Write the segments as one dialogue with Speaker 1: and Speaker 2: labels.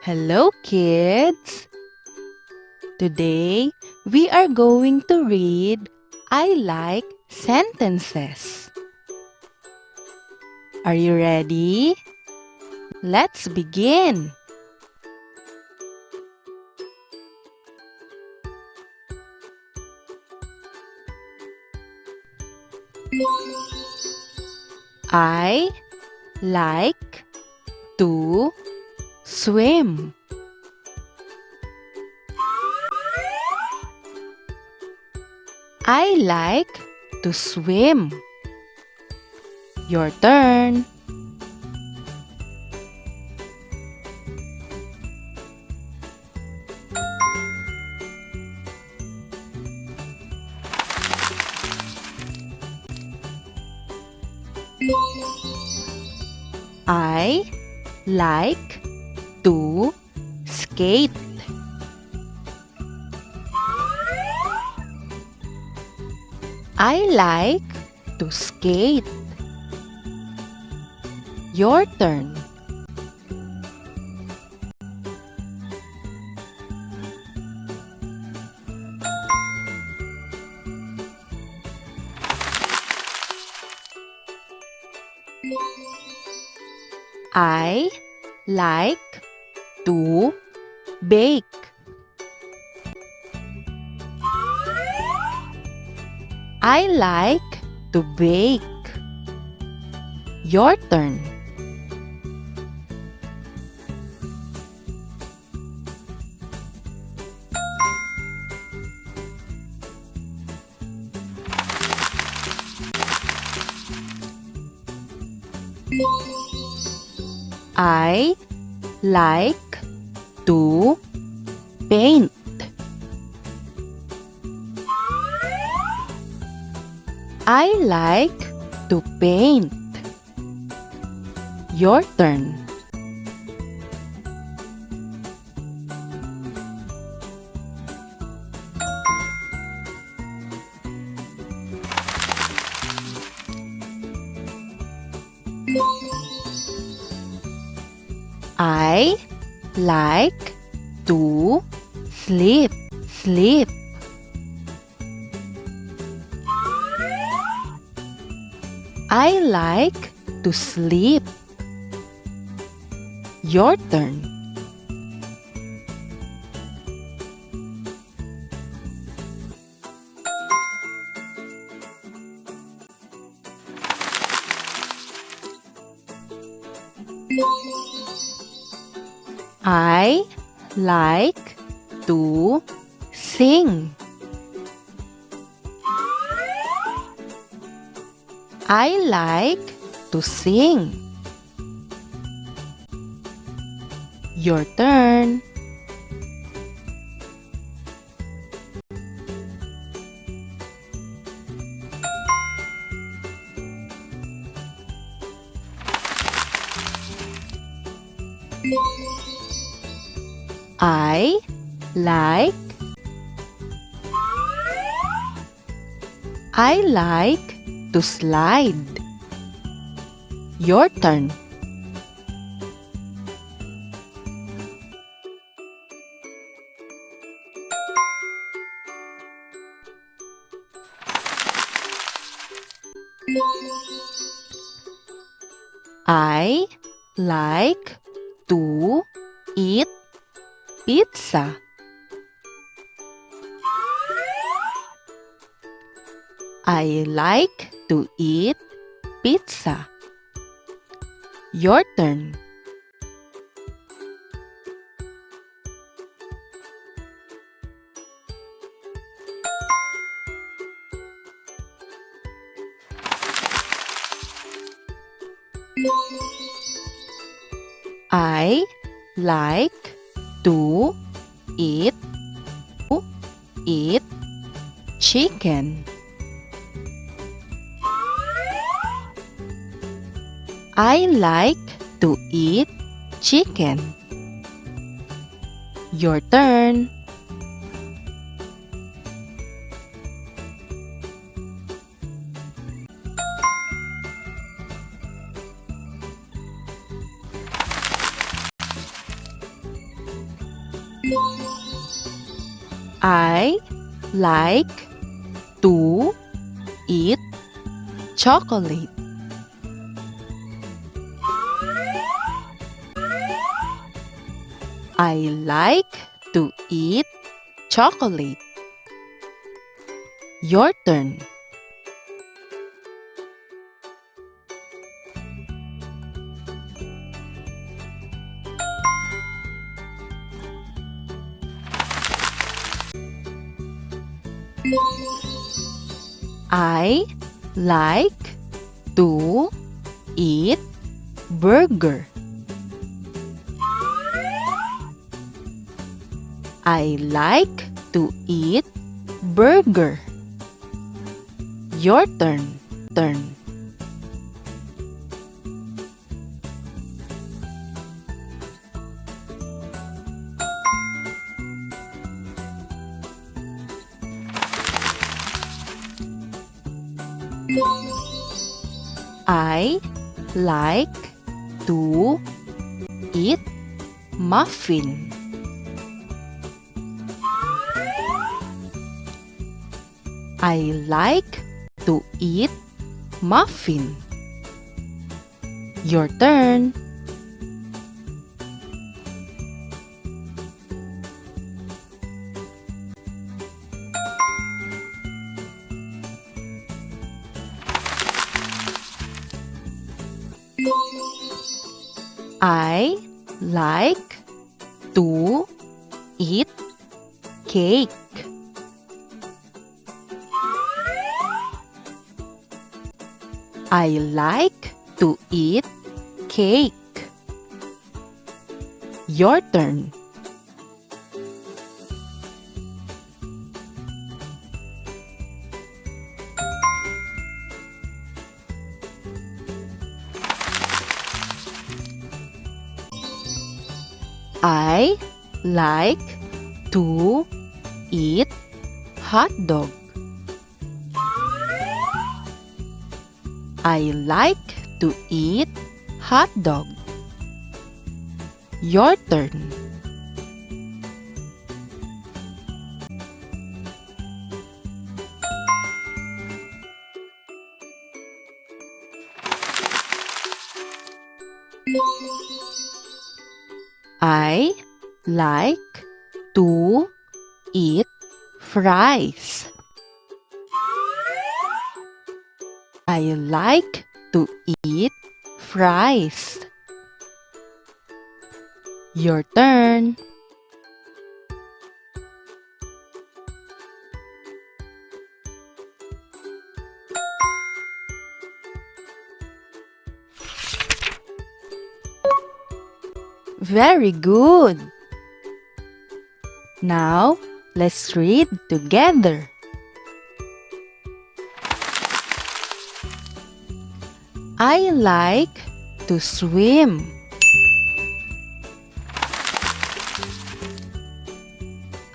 Speaker 1: Hello, kids! Today, we are going to read I like sentences. Are you ready? Let's begin! I like to swim. I like to swim. Your turn. I like to skate. I like to skate. Your turn. I like to bake. I like to bake. Your turn. I like to paint. I like to paint. Your turn. I like to sleep. Sleep. I like to sleep. Your turn. I like to sing. I like to sing. Your turn. I like to slide. Your turn. I like to eat pizza. I like to eat pizza. Your turn. I like to eat chicken. I like to eat chicken. Your turn. I like to eat chocolate. I like to eat chocolate. Your turn. I like to eat burger. I like to eat burger. Your turn. I like to eat muffin. I like to eat muffin. Your turn. I like to eat cake. I like to eat cake. Your turn. I like to eat hot dog. I like to eat hot dog. Your turn. I like to eat fries. I like to eat fries. Your turn. Very good. Now, let's read together. I like to swim.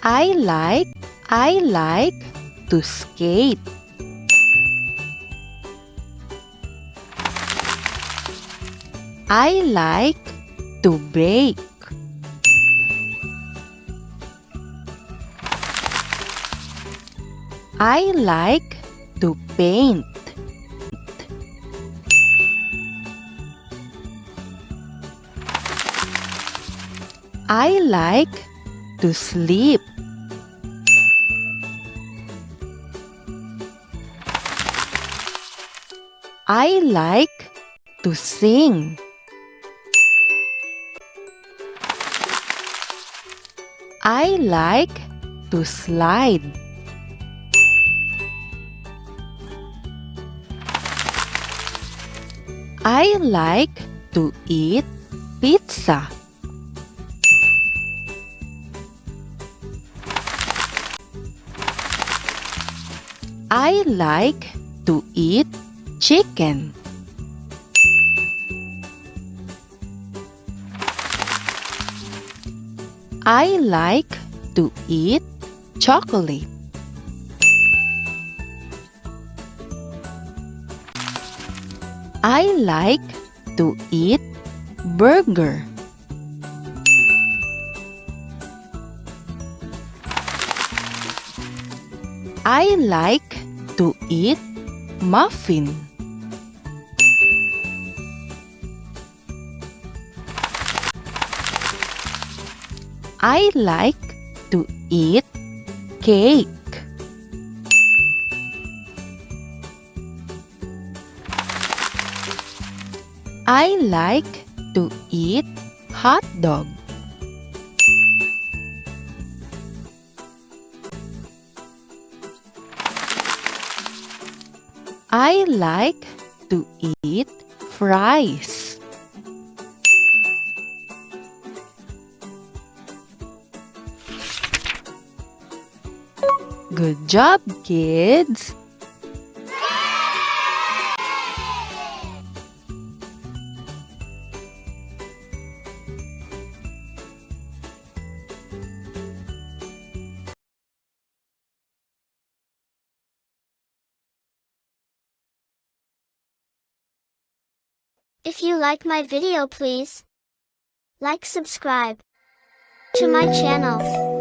Speaker 1: I like to skate. I like to bake. I like to paint. I like to sleep. I like to sing. I like to slide. I like to eat pizza. I like to eat chicken. I like to eat chocolate. I like to eat burger. I like to eat muffin. I like to eat cake. I like to eat hot dog. I like to eat fries. Good job, kids!
Speaker 2: If you like my video, please like, subscribe to my channel.